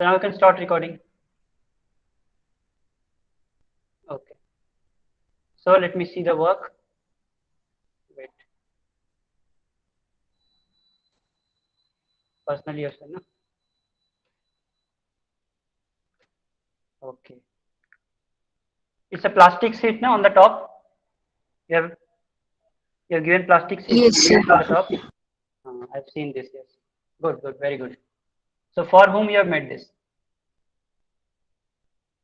So now you can start recording. Okay. So let me see the work. Wait. Personally yourself, no? Okay. It's a plastic sheet now on the top. You have you have given plastic sheet Yes, sir. on the top. I've seen this. Yes. Good. Good. Very good. So for whom you have made this?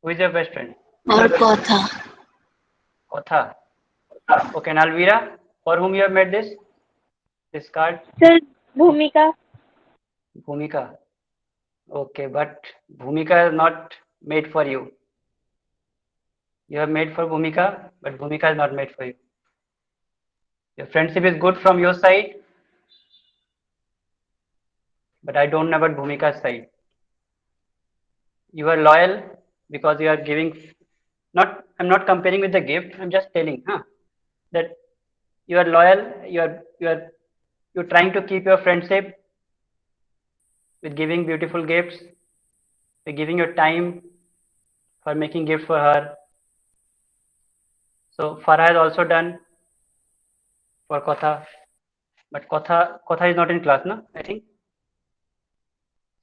Who is your best friend? Or Kotha. Kotha. Okay. And Alvira, for whom you have made this card? Sir, Bhumika. Bhumika. Okay, but Bhumika is not made for you. You have made for Bhumika, but Bhumika is not made for you. Your friendship is good from your side, but I don't know about Bhumika's side. You are loyal because you are giving. Not, I'm not comparing with the gift. I'm just telling, that you are loyal. You're trying to keep your friendship with giving beautiful gifts, with giving your time for making gifts for her. So Farah has also done for Kotha, but Kotha is not in class, no? I think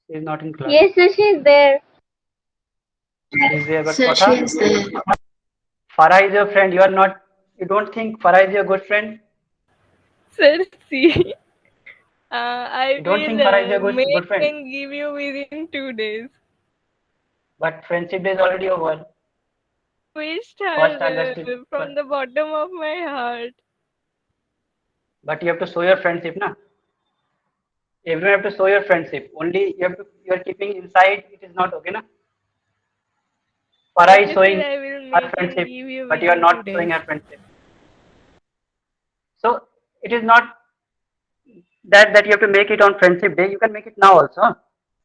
she is not in class. Yes, sir, she's there. She is there, but Sir, she Kotha, is there. Farah is your friend. You are not. You don't think Farah is your good friend? Sir, see, I You don't think Farah is your will good make friend? and give you within 2 days. But friendship day is already over. Wished First August is. her from the bottom of my heart. But you have to show your friendship, na? Everyone have to show your friendship. Only you are keeping inside. It is not okay, na? Farah is Okay, sir, showing I will her make and friendship, give you but you are within two not showing days. her friendship. So it is not that you have to make it on friendship day. You can make it now also.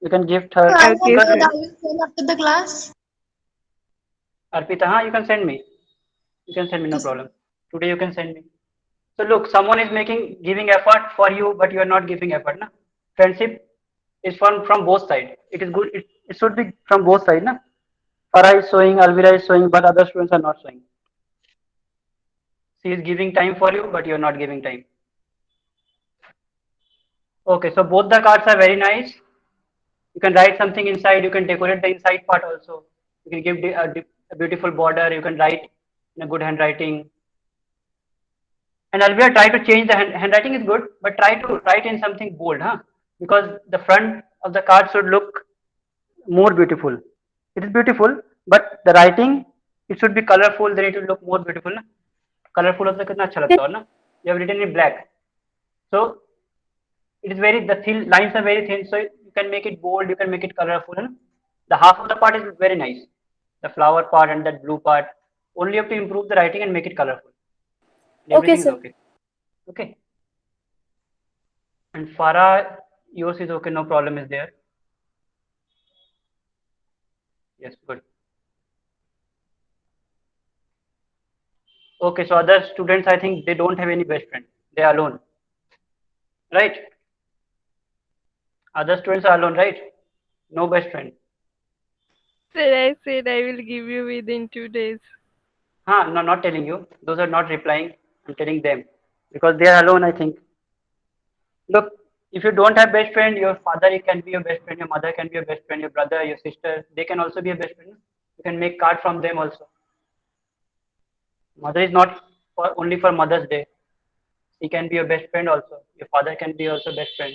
You can gift So her I Okay, have because said sir. I will send after the class. Arpita, you can send me. You can send me, no Okay, sir. problem. Today you can send me. So look, someone is giving effort for you, but you are not giving effort. Na? Friendship is from both sides. It is good. It should be from both sides. Na? Farah is showing, Alvira is showing, but other students are not showing. She is giving time for you, but you are not giving time. Okay, so both the cards are very nice. You can write something inside. You can decorate the inside part also. You can give a beautiful border. You can write in a good handwriting. And Alvira, try to change the handwriting is good, but try to write in something bold, huh? Because the front of the card should look more beautiful. It is beautiful, but the writing it should be colorful. Then it will look more beautiful, ना? Colorful होता कितना अच्छा लगता है ना? You have written in black, so it is very the thin lines are very thin, so you can make it bold. You can make it colorful, है ना? The half of the part is very nice, the flower part and that blue part. Only you have to improve the writing and make it colorful. And Okay, everything is sir. okay. Okay. And Farah, yours is okay, no problem is there. Yes, good. Okay, so other students, I think they don't have any best friend. They are alone, right? Other students are alone, right? No best friend. Sir, I said I will give you within 2 days. No, not telling you. Those are not replying. I'm telling them because they are alone, I think. Look, if you don't have best friend, your father can be your best friend, your mother can be your best friend, your brother, your sister, they can also be a best friend. You can make card from them also. Mother is not only for Mother's Day. He can be your best friend also. Your father can be also best friend.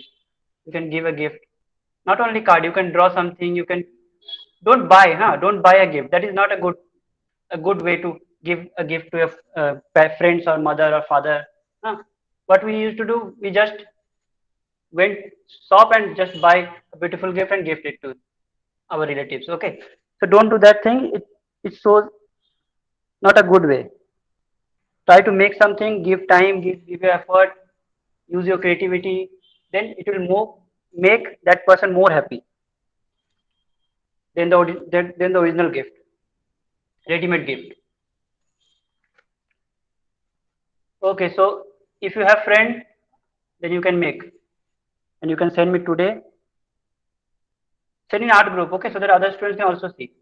You can give a gift. Not only card, you can draw something. You can don't buy, Don't buy a gift. That is not a good way to give a gift to your friends or mother or father. Huh? What we used to do, we just went shop and just buy a beautiful gift and gift it to our relatives. Okay, so don't do that thing. It shows not a good way. Try to make something, give time, give your effort, use your creativity, then it will make that person more happy than the original gift, ready-made gift. Okay, so if you have friend, then you can make and you can send me today. Send in art group, okay, so that other students can also see.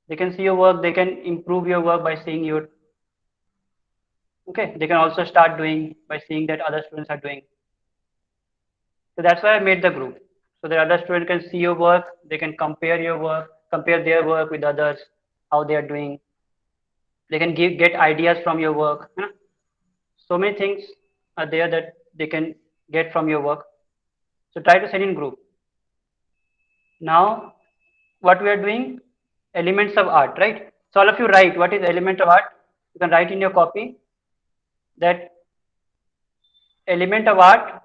They can see your work, they can improve your work by seeing your, okay, they can also start doing by seeing that other students are doing. So that's why I made the group, so that other students can see your work, they can compare your work, compare their work with others, how they are doing. They can get ideas from your work. You know? So many things are there that they can get from your work. So try to send in group. Now, what we are doing, elements of art, right? So all of you write what is element of art. You can write in your copy that element of art.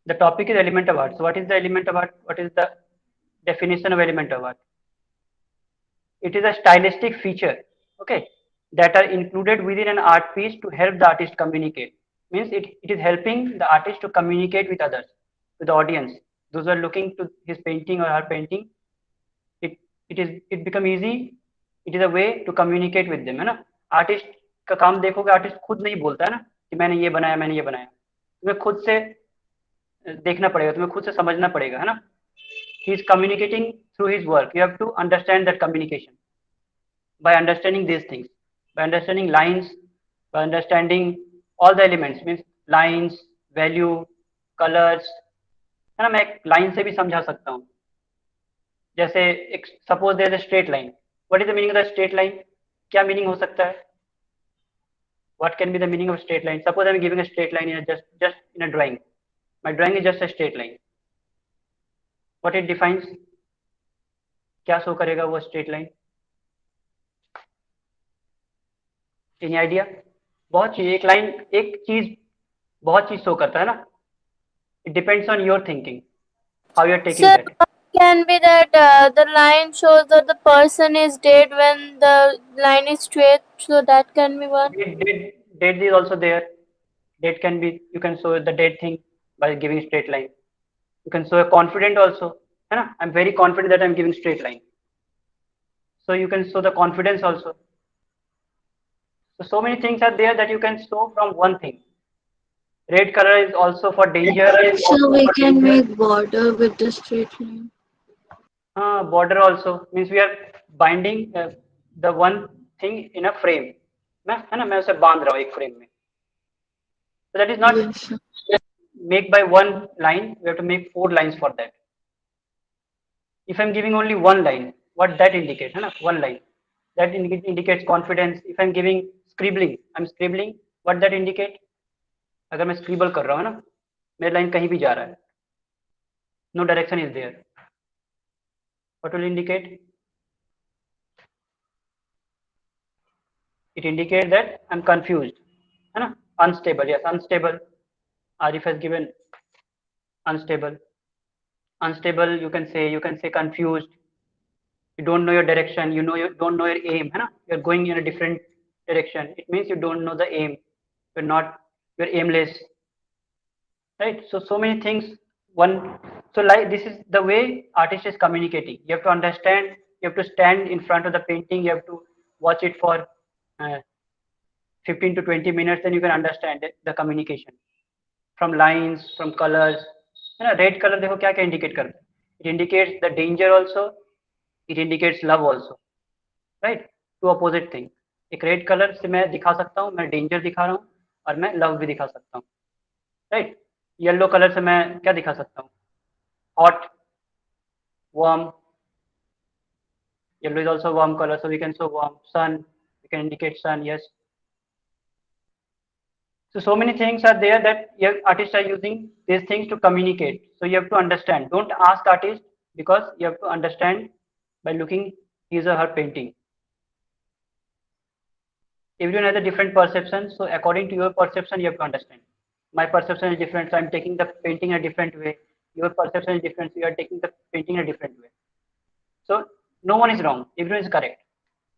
The topic is element of art. So what is the element of art? What is the definition of element of art? It is a stylistic feature, okay, that are included within an art piece to help the artist communicate. Means it is helping the artist to communicate with others, with the audience. Those who are looking to his painting or her painting, it become easy. It is a way to communicate with them, है ना? Artist का काम देखोगे, artist खुद नहीं बोलता है ना कि मैंने ये बनाया, मैंने ये बनाया. तुम्हें खुद से देखना पड़ेगा, तुम्हें खुद से समझना पड़ेगा, है ना? He is communicating through his work. You have to understand that communication by understanding these things, by understanding lines, by understanding all the elements, means lines, value, colors, है ना? मैं एक लाइन से भी समझा सकता हूँ. जैसे एक suppose there is a straight line. What is the meaning of the straight line? क्या मीनिंग हो सकता है? What can be the meaning of straight line? Suppose I am giving a straight line in just in a drawing. My drawing is just a straight line. What it defines? क्या show करेगा वो straight line? Any idea? बहुत चीज, एक line, एक चीज बहुत चीज शो करता है ना. It depends on your thinking, how you are taking Sir, that. can be that the line shows that the person is dead when the line is straight, so that can be one. Date is also there. Date can be, you can show the date thing by giving straight line. You can show a confident also, है ना? I'm very confident that I'm giving straight line. So you can show the confidence also. So many things are there that you can show from one thing. Red color is also for danger. So we can make border with the straight line. Border also means we are binding the one thing in a frame. है ना? मैं उसे बांध रहा हूँ एक frame में. So that is not Yes, sir. make by one line. We have to make 4 lines for that. If I'm giving only one line, what that indicates? है ना? One line. That indicates confidence. If I'm giving scribbling, I'm scribbling. What that indicate? अगर मैं scribble कर रहा हूँ ना, मेरा line कहीं भी जा रहा है. No direction is there. What will indicate? It indicates that I'm confused. है ना? Unstable. Yes, unstable. Arif has given unstable. Unstable. You can say confused. You don't know your direction. You don't know your aim. है ना? You're going in a different direction. It means you don't know the aim. You're aimless. Right? So many things. So like this is the way artist is communicating. You have to understand. You have to stand in front of the painting. You have to watch it for 15 to 20 minutes. Then you can understand the communication from lines, from colors. है ना? Red color देखो क्या क्या indicate करता है. It indicates the danger also. It indicates love also. Right? Two opposite thing. एक red colour से मैं दिखा सकता हूँ, मैं डेंजर दिखा रहा हूँ, और मैं लव भी दिखा सकता हूँ. राइट? येलो कलर से मैं क्या दिखा सकता हूँ? Hot, warm. Yellow is also warm color, so we can show warm. Sun, we can indicate sun. Yes. So many things are there that your artists are using these things to communicate. So you have to understand. Don't ask artist, because you have to understand by looking his or her painting. Everyone has a different perception, so according to your perception you have to understand. My perception is different, so I'm taking the painting in a different way. Your perception is different, so you are taking the painting in a different way. So no one is wrong, everyone is correct.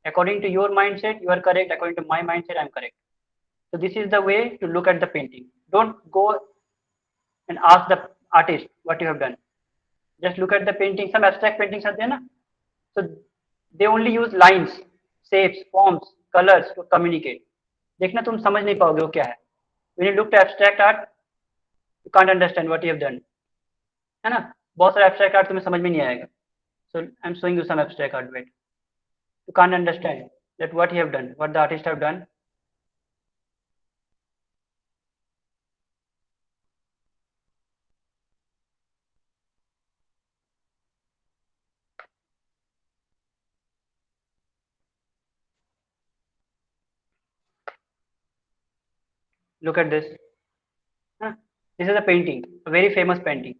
According to your mindset you are correct, according to my mindset I'm correct. So this is the way to look at the painting. Don't go and ask the artist what you have done. Just look at the painting. Some abstract paintings are there, na? So they only use lines, shapes, forms, colors to communicate. देखना तुम समझ नहीं पाओगे वो क्या है. When you look at abstract art, you can't understand what you have done. है ना, बहुत सारे एब्स्ट्रैक्ट आर्ट तुम्हें समझ में नहीं आएगा. So I'm showing you some abstract art. Wait, you can't understand that what he have done, what the artist have done. Look at this. Huh? This is a painting, a very famous painting.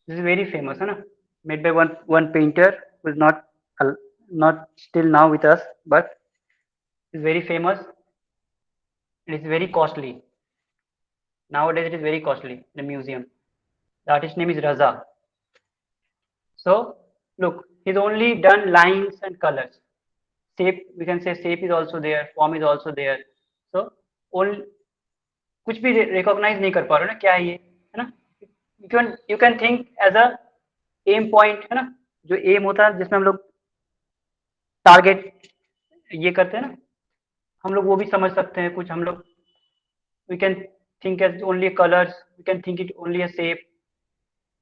This is very famous, है ना? Made by one painter who is not still now with us, but is very famous. It is very costly. Nowadays, it is very costly in the museum. The artist name is Raza. So look, he's only done lines and colors. Shape, we can say shape is also there, form is also there. So only कुछ भी recognise नहीं कर पा रहे हो ना, क्या है ये, है ना. You can think as a M point, है ना, जो एम होता है जिसमें हम लोग टारगेट ये करते हैं ना, हम लोग वो भी समझ सकते हैं कुछ. हम लोग we can think as only colours, we can think it only a shape.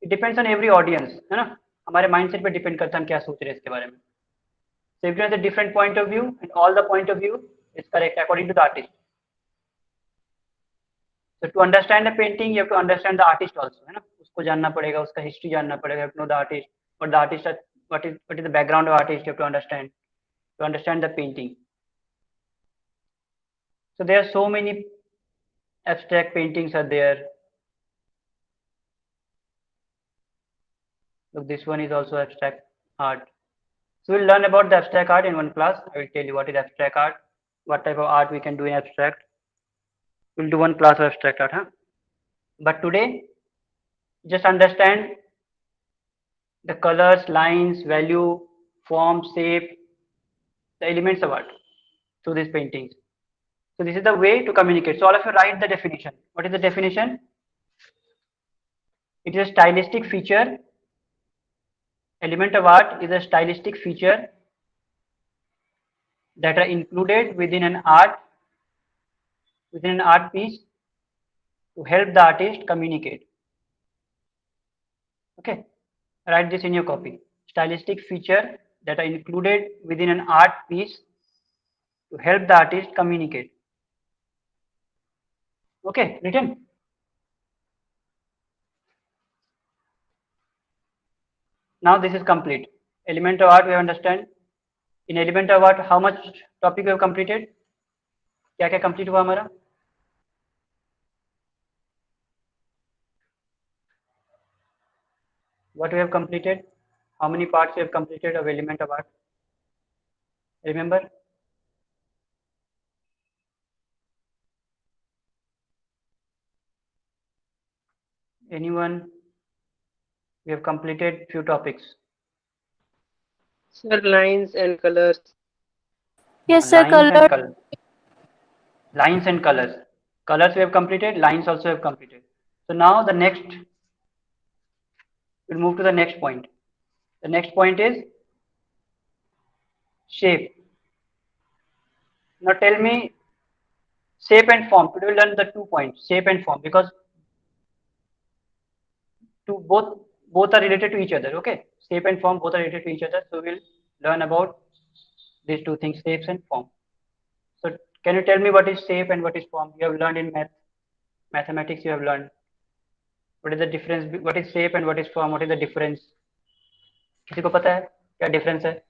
It depends on every audience, है ना, हमारे माइंडसेट पे डिपेंड करता है हम क्या सोच रहे हैं इसके बारे में. So everyone has a different point of view, and all the point of view is correct according to the artist. So to understand the painting, you have to understand the artist also, है ना, उसको जानना पड़ेगा, उसका history जानना पड़ेगा. You have to know the artist, what the artist, what is the background of artist. You have to understand the painting. So there are so many abstract paintings are there. Look, this one is also abstract art. So we'll learn about the abstract art in one class. I will tell you what is abstract art, what type of art we can do in abstract. We'll do one class of abstract art, huh? But today, just understand the colors, lines, value, form, shape, the elements of art through these paintings. So this is the way to communicate. So all of you write the definition. What is the definition? It is a stylistic feature. Element of art is a stylistic feature that are included within an art piece to help the artist communicate. Okay, write this in your copy. Stylistic feature that are included within an art piece to help the artist communicate. Okay, written. Now this is complete. Element of art we have understand. In element of art, how much topic we have completed? क्या क्या complete हुआ हमारा? What we have completed? How many parts we have completed of element of art? Remember? Anyone? We have completed few topics. Sir, lines and colors. Yes, sir. Lines and colors. Colors we have completed. Lines also have completed. So now the next, we'll move to the next point. The next point is shape. Now tell me shape and form. Today we'll learn the 2 points, shape and form, because both are related to each other. Okay, shape and form both are related to each other. So we'll learn about these two things, shapes and form. So can you tell me what is shape and what is form? You have learned in mathematics. You have learned what is the difference. What is shape and what is form? What is the difference? किसी को पता है क्या difference है?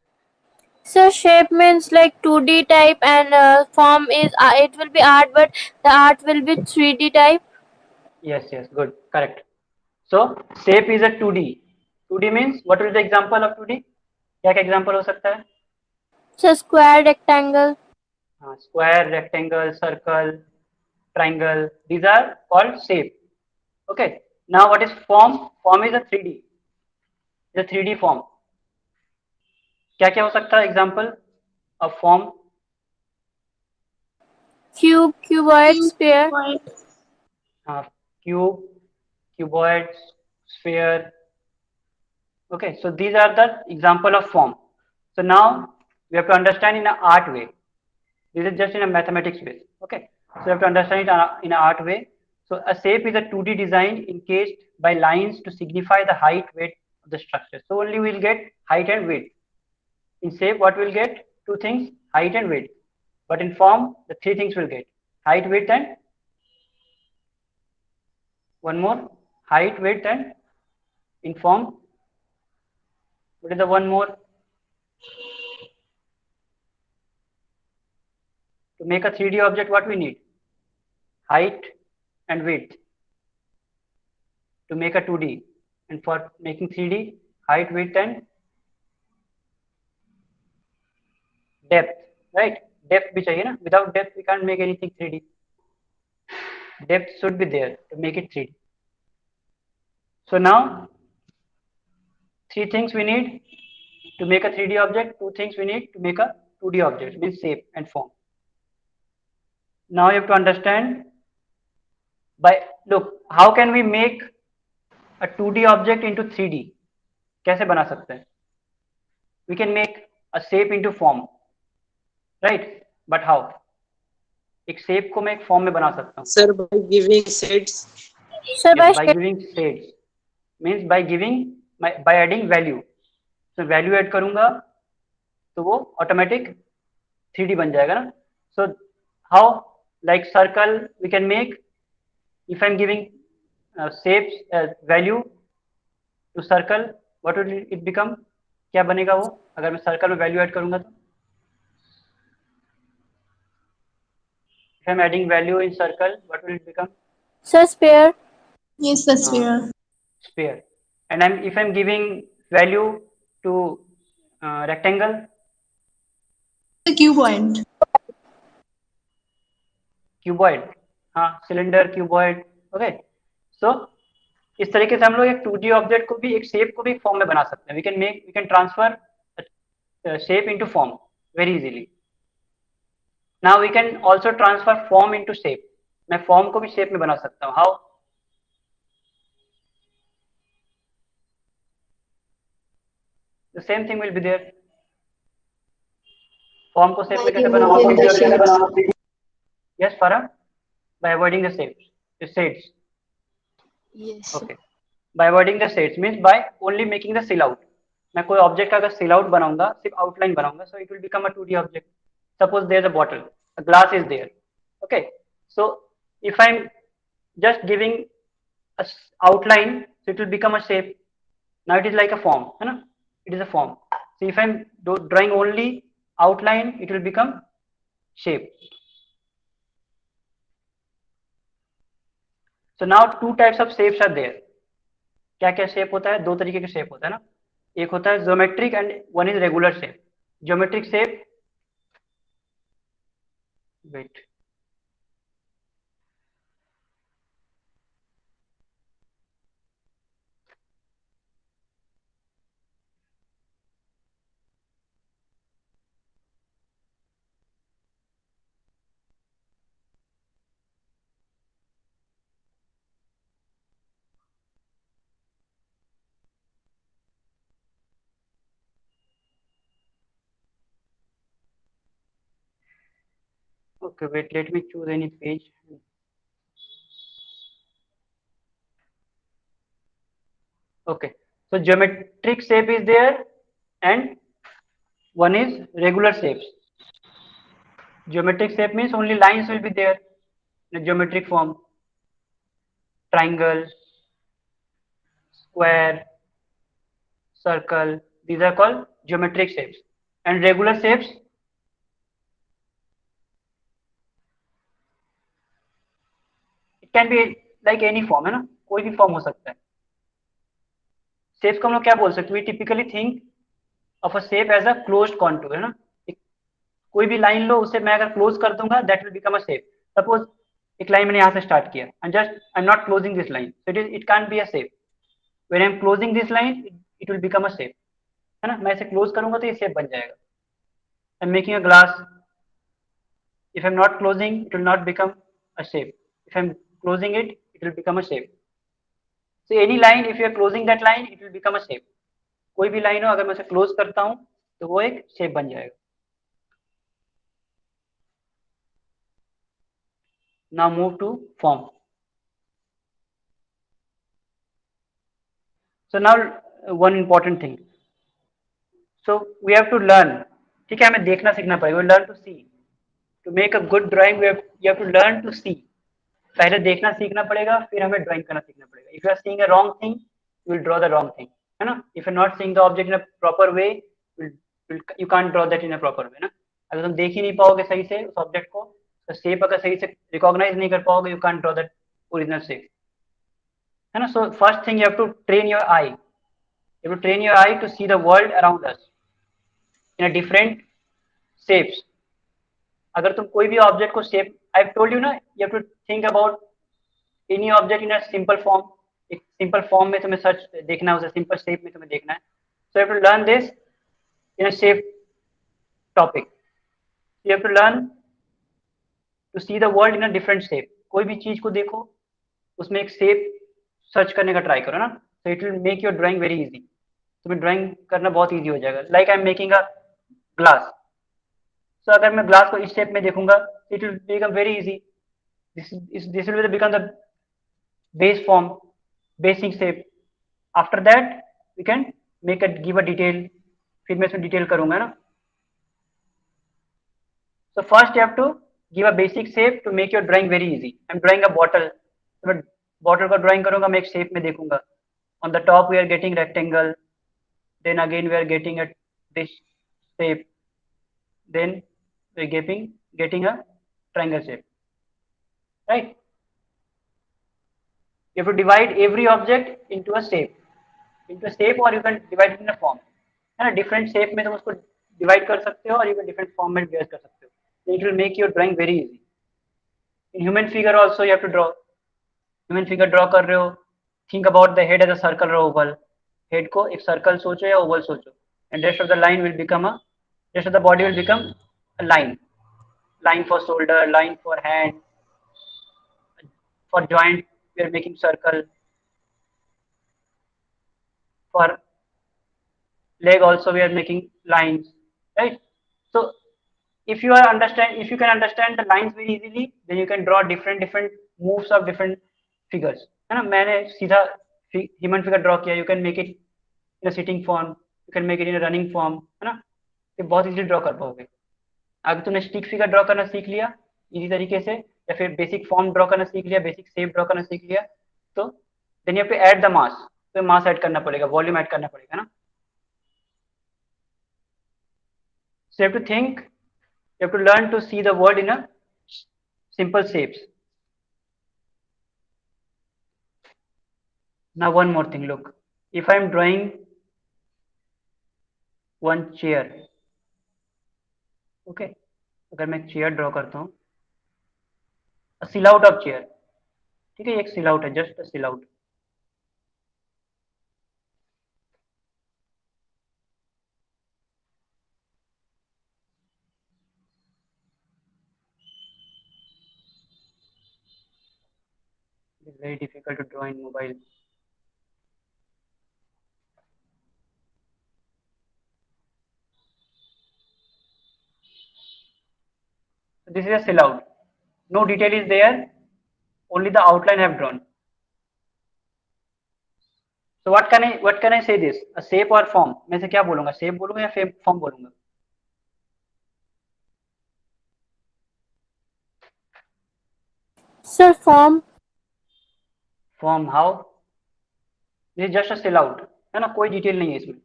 So shape means like 2D type, and form is it will be art, but the art will be 3D type. Yes, good, correct. So shape is a 2D. 2D means what is the example of 2D? क्या क्या example हो सकता है? So square, rectangle. Square, rectangle, circle, triangle. These are called shape. Okay. Now what is form? Form is a 3D. The 3D form. क्या क्या हो सकता है example of form? Cube, cuboid, sphere. Cube, cuboid, sphere. Okay, so these are the example of form. So now we have to understand in an art way. This is just in a mathematics way. Okay, so you have to understand it in an art way. So a shape is a 2D design encased by lines to signify the height, weight of the structure. So only we'll get height and weight. In shape, what we'll get? Two things, height and weight. But in form, the three things we'll get: height, weight, and one more, height, weight, and in form. What is the one more? To make a 3D object, what we need? Height and weight. To make a 2D, and for making 3D, height, weight, and depth, right? Depth bhi chahiye na. Without depth, we can't make anything 3D. Depth should be there to make it 3D. So now, three things we need to make a 3D object, two things we need to make a 2D object, means shape and form. Now you have to understand look, how can we make a 2D object into 3D? कैसे बना सकते हैं? We can make a shape into form, right? But how? एक shape को मैं एक form में बना सकता हूँ. Sir, by giving shades. Sir, Yes, by giving shades means by adding value. So value add करूंगा तो वो automatic 3D बन जाएगा ना. So how? Like circle we can make. If I'm giving shapes value to circle, what will it become? क्या बनेगा वो अगर मैं सर्कल में वैल्यू ऐड करूंगा तो? If I'm adding value in circle, what will it become? Sir, sphere. Yes, the sphere. Sphere. And if I'm giving value to rectangle? The cuboid. Cuboid. हाँ, cylinder, cuboid. Okay. So इस तरीके से हम लोग एक 2D object को भी, एक शेप को भी फॉर्म में बना सकते हैं. We can transfer shape into form very easily. Now we can also transfer form into shape. मैं फॉर्म को भी शेप में बना सकता हूँ. How? The same thing will be there. Form को शेप में कैसे बनाऊंगा? Yes, Farah? By avoiding the shades. Yes. Okay. By avoiding the shades means by only making the silhouette. मैं कोई ऑब्जेक्ट का अगर silhouette बनाऊंगा, सिर्फ आउटलाइन बनाऊंगा, so it will become a 2D object. Suppose there is a bottle, a glass is there. Okay. So if I'm just giving a outline, so it will become a shape. Now it is like a form, है ना? It is a form. So if I'm drawing only outline, it will become shape. So now two types of shapes are there. क्या क्या shape होता है? दो तरीके के shape होता है ना. एक होता है geometric and one is regular shape. Geometric shape, wait, okay, wait, let me choose any page. Okay, so geometric shape is there and one is regular shapes. Geometric shape means only lines will be there in a geometric form. Triangle, square, circle, these are called geometric shapes. And regular shapes, it can be like any form, है ना? कोई भी form हो सकता है. Shapes को हम लोग क्या बोल सकते हैं? We typically think of a shape as a closed contour, है ना? कोई भी लाइन लो, उसे मैं अगर क्लोज कर दूंगा, that will become a shape. Suppose एक लाइन मैंने यहाँ से स्टार्ट किया, and just I'm not closing this line, so it can't be a shape. When I'm closing this line, it will become a shape, है ना? मैं इसे close करूंगा तो ये शेप बन जाएगा. I'm making a glass. If I'm not closing, it will not become a shape. If I'm closing it, it will become a shape. So any line, if you are closing that line, it will become a shape. कोई भी line हो, अगर मैं उसे close करता हूँ तो वो एक शेप बन जाएगा. Now move to form. So now one important thing. So we have to learn. ठीक है, हमें देखना सीखना पड़ेगा. We learn to see. To make a good drawing, you have to learn to see. पहले देखना सीखना पड़ेगा, फिर हमें ड्राइंग करना सीखना पड़ेगा. If you are seeing a wrong thing, you will draw the wrong thing, है ना? If you are not seeing the object in a proper way, you can't draw that in a proper way, ना? अगर तुम देख ही नहीं पाओगे सही से उस ऑब्जेक्ट को, तो शेप अगर सही से रिकॉग्नाइज नहीं कर पाओगे, you can't draw that original shape, है ना? So first thing, you have to train your eye. You have to train your eye to see the world around us in a different shapes. अगर तुम कोई भी object को shape, I have told you ना, you have to think about any object in a simple form. एक simple form में तुम्हें search देखना है, उसे सिंपल शेप में तुम्हें देखना है. So you have to learn this in a shape topic. You have to learn to see the world in a different shape. कोई भी चीज को देखो, उसमें एक शेप सर्च करने का ट्राई करो ना. So it will make your drawing very easy. तुम्हें ड्राइंग करना बहुत ईजी हो जाएगा. Like I am making a glass. So अगर मैं ग्लास को इस शेप में देखूंगा, it will become very easy. This will become the base form, basic shape. After that we can make it, give a detail. फिर मैं इसमें detail करूंगा ना. So first you have to give a basic shape to make your drawing very easy. I am drawing a bottle. मैं bottle को drawing करूंगा, मैं एक शेप में देखूंगा. On the top we are getting rectangle, then again we are getting at this shape, then we are getting a triangle shape, right? You have to divide every object into a shape, or you can divide it in a form, है ना? different shape में तुम उसको divide कर सकते हो, और you can different form में divide कर सकते हो. So it will make your drawing very easy. In human figure also you have to draw. Human figure draw कर रहे हो, think about the head as a circle or oval. Head को एक circle सोचो या ओवल सोचो, and rest of the line will become a, rest of the body will become a line. Line for shoulder, line for hand, for joint we are making circle, for leg also we are making lines, right? So if you can understand the lines very easily, then you can draw different moves of different figures, है ना? मैंने सीधा human figure draw किया. You can make it in a sitting form, you can make it in a running form, है ना? ये बहुत easily draw कर पाओगे. अगर तुमने स्टिक फिगर ड्रॉ करना सीख लिया इजी तरीके से, या फिर बेसिक फॉर्म ड्रॉ करना सीख लिया, बेसिक शेप ड्रॉ करना सीख लिया, तो then you have to add the mass. तो मास ऐड करना पड़ेगा, वॉल्यूम ऐड करना पड़ेगा ना. So you have to think, you have to learn to see the world in a simple shapes. Now one more thing, look, if I am drawing one chair, okay, अगर मैं chair draw करता हूँ, a silhouette of chair, ठीक है, एक silhouette है, just a silhouette. It's very difficult to draw in mobile. So this is a silhouette. No detail is there, only the outline I have drawn. So what can I say this? A shape or form? मैं से क्या बोलूँगा? Shape बोलूँगा या form बोलूँगा? Sir, form. Form, how? This is just a silhouette, है ना? कोई डिटेल नहीं है इसमें.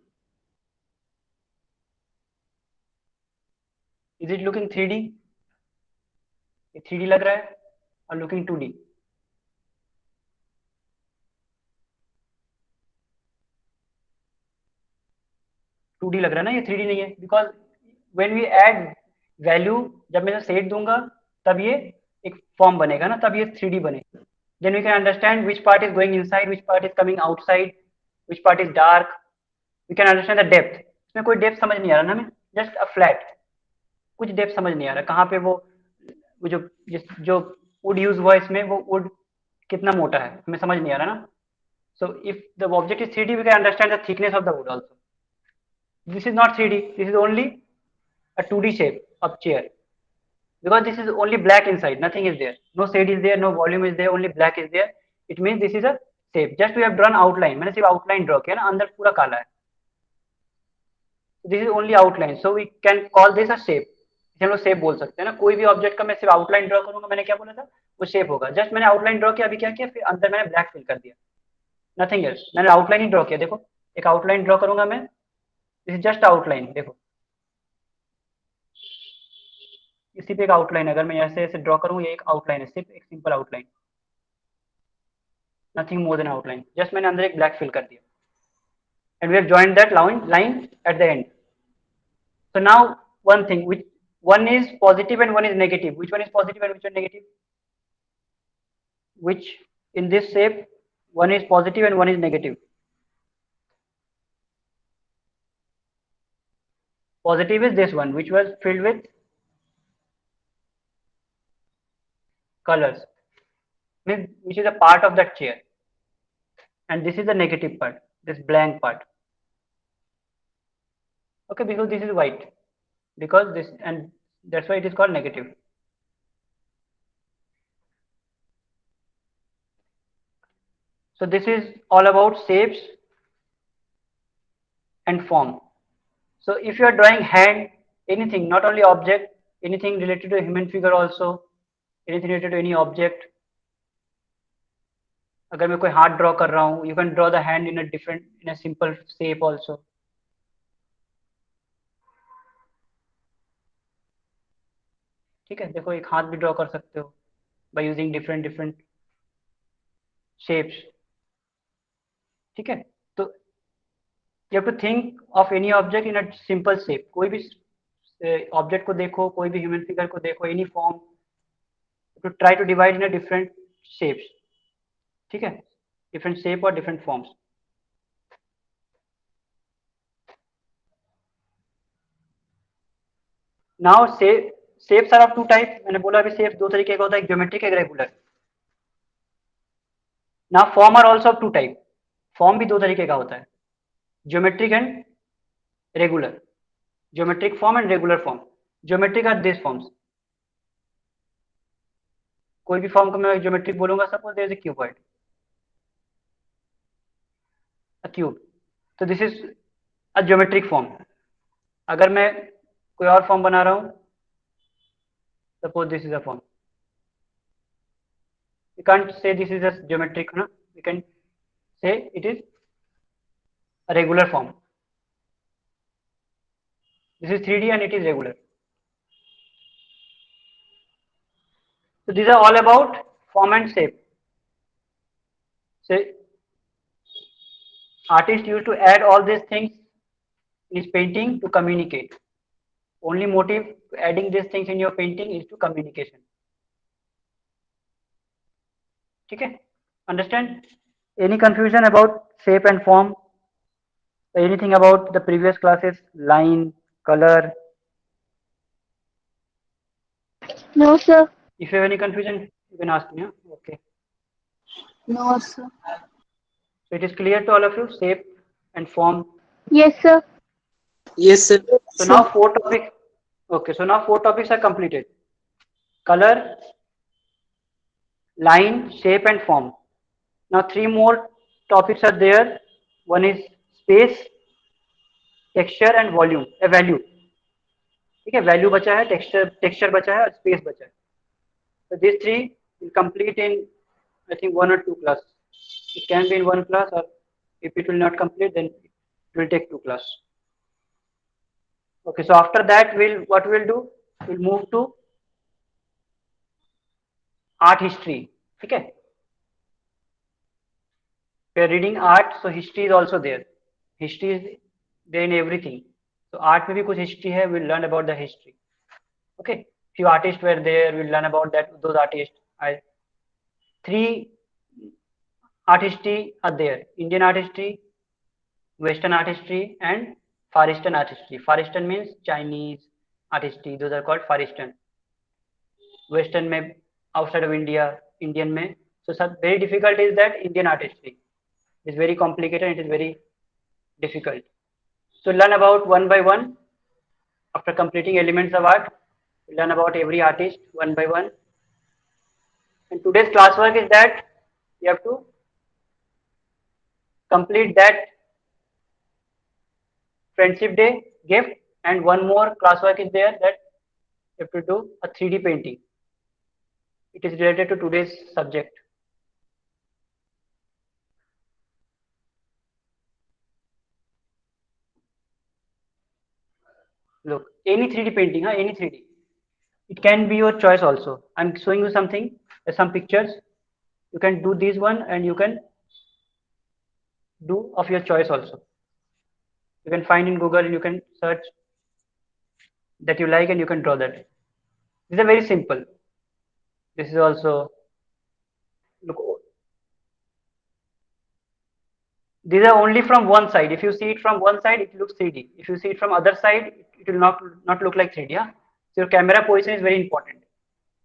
Is it looking 3D? ये 3D लग रहा है, और looking 2D. लग रहा है ना, ये 3D नहीं है, because when we add value, जब मैं सेट दूंगा तब ये एक फॉर्म बनेगा ना, तब ये 3D बनेगा. Then we can understand which part is going inside, which part is coming outside, which part is dark. We can understand the depth. इसमें कोई डेप्थ समझ नहीं आ रहा ना हमें, जस्ट अ फ्लैट, कुछ डेप्थ समझ नहीं आ रहा. कहाँ पे वो जो वुड यूज हुआ इसमें, वो वुड कितना मोटा है हमें समझ नहीं आ रहा ना. So if the object is 3D, we can understand the thickness of the wood also. This is not 3D, this is only a 2D shape of chair, because this is only black inside, nothing is there, no shade is there, no volume is there, only black is there. It means this is a shape. Just we have drawn outline. मैंने सिर्फ outline draw किया ना, अंदर पूरा काला है. This is only outline, so we can call this a shape. इसे हम लोग shape बोल सकते हैं ना. कोई भी ऑब्जेक्ट का मैं सिर्फ आउटलाइन ड्रॉ करूंगा, मैंने क्या बोला था, वो शेप होगा. जस्ट मैंने आउटलाइन ड्रॉ किया, अभी क्या किया, फिर अंदर मैंने ब्लैक फिल कर दिया, नथिंग एल्स. मैंने आउटलाइन ही ड्रॉ किया. देखो एक आउटलाइन ड्रॉ करूंगा मैं, दिस इज जस्ट आउटलाइन. देखो इसी पे एक आउटलाइन, अगर मैं ऐसे ऐसे ड्रॉ करूँ, ये एक आउटलाइन है, सिर्फ एक simple outline, nothing more than outline. Just मैंने अंदर एक ब्लैक फिल कर दिया, and we have joined that line at the end. So now one thing, which one is positive and one is negative. Which one is positive and which one negative? Which in this shape one is positive and one is negative? Positive is this one, which was filled with colors, means which is a part of that chair, and this is the negative part, this blank part. Okay, because this is white, because this, and that's why it is called negative. So this is all about shapes and form. So if you are drawing hand, anything, not only object, anything related to a human figure also, anything related to any object. अगर मैं कोई हाथ draw कर रहा हूँ, you can draw the hand in a different, in a simple shape also. ठीक है, देखो एक हाथ भी ड्रॉ कर सकते हो by using different shapes. ठीक है, तो you have to think of any object in a simple shape. कोई भी ऑब्जेक्ट को देखो, कोई भी ह्यूमन फिगर को देखो, any form, to try to divide in a different shapes. ठीक है, different shape or different forms. Now shapes are of two types. मैंने बोला अभी shapes दो तरीके का होता है, एक ज्योमेट्रिक, एक regular. Now form are also of two type. Form भी दो तरीके का होता है, geometric and regular. Geometric form and regular form. Geometric are this forms. कोई भी फॉर्म को मैं ज्योमेट्रिक बोलूंगा, suppose there is a cuboid, a cube, तो this is a geometric form. अगर मैं कोई और फॉर्म बना रहा हूं, suppose this is a form, you can't say this is a geometric, no? You can say it is a regular form. This is 3D and it is regular. So these are all about form and shape. So artists used to add all these things in his painting to communicate. Only motive adding these things in your painting is to communication. Okay, understand? Any confusion about shape and form? Anything about the previous classes, line, color? No, sir. If you have any confusion, you can ask me. Huh? Okay. No, sir. So it is clear to all of you, shape and form. Yes, sir. Yes, sir. So now four topics. Okay, so now four topics are completed. Color, line, shape and form. Now three more topics are there. One is space, texture and volume, a value. ठीक है, value बचा है, texture बचा है और space बचा है. So these three will complete in, I think, 1 or 2 class. It can be in 1 class, or if it will not complete, then it will take 2 class. Okay, so after that, what we'll do, we'll move to art history. ठीक है, we are reading art, so history is also there. History is there in everything. So art में भी कुछ history है, we'll learn about the history. Okay, few artists were there, we'll learn about that, those artists. Three art history are there: Indian art history, Western art history and Far Eastern art history. Far Eastern means Chinese art history, those are called Far Eastern. Western में outside of India, Indian में. So very difficult is that Indian art history. It's very complicated, it is very difficult. So learn about one by one. After completing elements of art, learn about every artist one by one. And today's classwork is that you have to complete that Friendship Day gift, and one more classwork is there that you have to do a 3D painting. It is related to today's subject. Look, any 3D painting, huh? Any 3D. It can be your choice also. I'm showing you something, some pictures. You can do this one and you can do of your choice also. You can find in Google and you can search that you like and you can draw that. These are very simple. This is also, look, these are only from one side. If you see it from one side, it looks 3D. If you see it from other side, it will not look like 3D. Yeah? So your camera position is very important.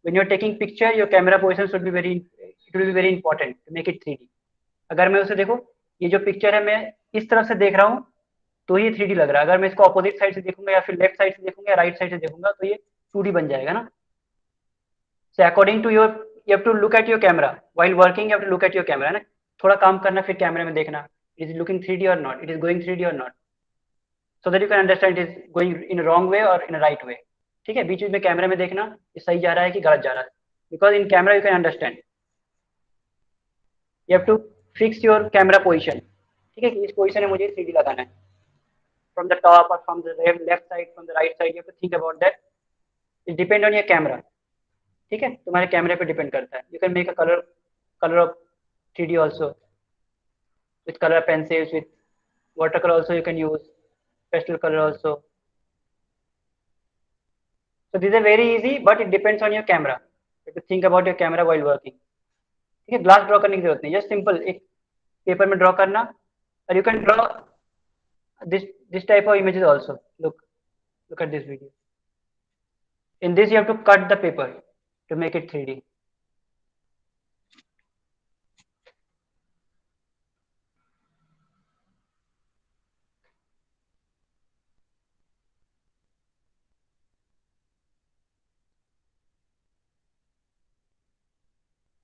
When you're taking picture, your camera position should be it will be very important to make it 3D. अगर मैं उसे देखो, ये जो picture है मैं इस तरफ से देख रहा हूँ तो ये 3D लग रहा है. अगर मैं इसको अपोजिट साइड से देखूंगा या फिर लेफ्ट साइड से देखूंगा या राइट साइड से देखूंगा तो ये 2D बन जाएगा ना. So according to your, you have to look at your camera while working. You have to look at your camera ना. थोड़ा काम करना फिर कैमरे में देखना. Is it looking 3D or not? It is going 3D or not? So that you can understand it is going in a wrong way or in a right way. ठीक है, बीच में कैमरे में देखना ये सही जा रहा है कि गलत जा रहा है. Because in camera you can understand. You have to fix your camera position. ठीक है, कि इस पोजीशन में मुझे 3D लगाना है. From the top or from the left side, from the right side, you have to think about that. It depend on your camera. ठीक है, तुम्हारे कैमरे पे डिपेंड करता है. You can make a color of 3D also with color pencils, with watercolor also you can use, pastel color also. So these are very easy, but it depends on your camera. You have to think about your camera while working. ठीक है, glass draw करने की जरूरत नहीं, just simple एक paper में draw करना. और you can draw this type of images also. Look at this video. In this you have to cut the paper to make it 3D.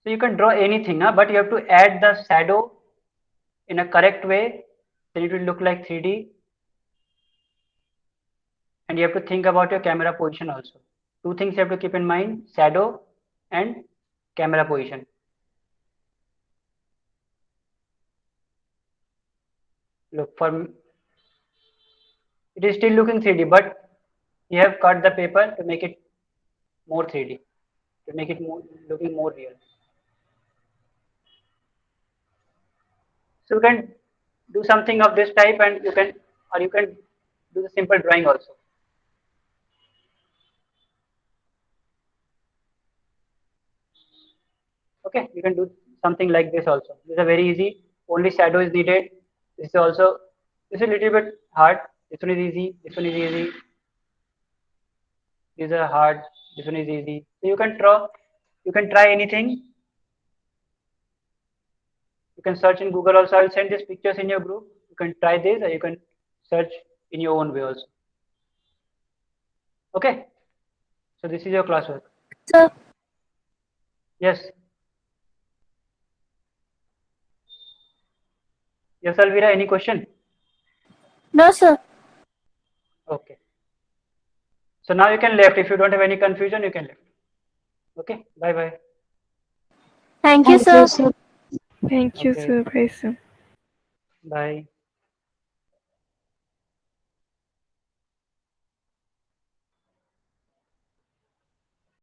So you can draw anything, but you have to add the shadow in a correct way, then it will look like 3D. And you have to think about your camera position also. Two things you have to keep in mind: shadow and camera position. Look, it is still looking 3D, but you have cut the paper to make it more 3D, to make it looking more real. So you can do something of this type, and you can do the simple drawing also. Okay, you can do something like this also. These are very easy. Only shadow is needed. This is a little bit hard. This one is easy. This one is easy. These are hard. This one is easy. So you can draw. You can try anything. You can search in Google also. I will send these pictures in your group. You can try this, or you can search in your own way also. Okay. So this is your classwork. Sir, Yes. Yes, Alvira, any question? no, sir. Okay. So now you can left. If you don't have any confusion, you can left. Okay. Bye bye. Thank you, Thank you, sir. sir. Thank you, Okay. sir. Bye, sir. Bye.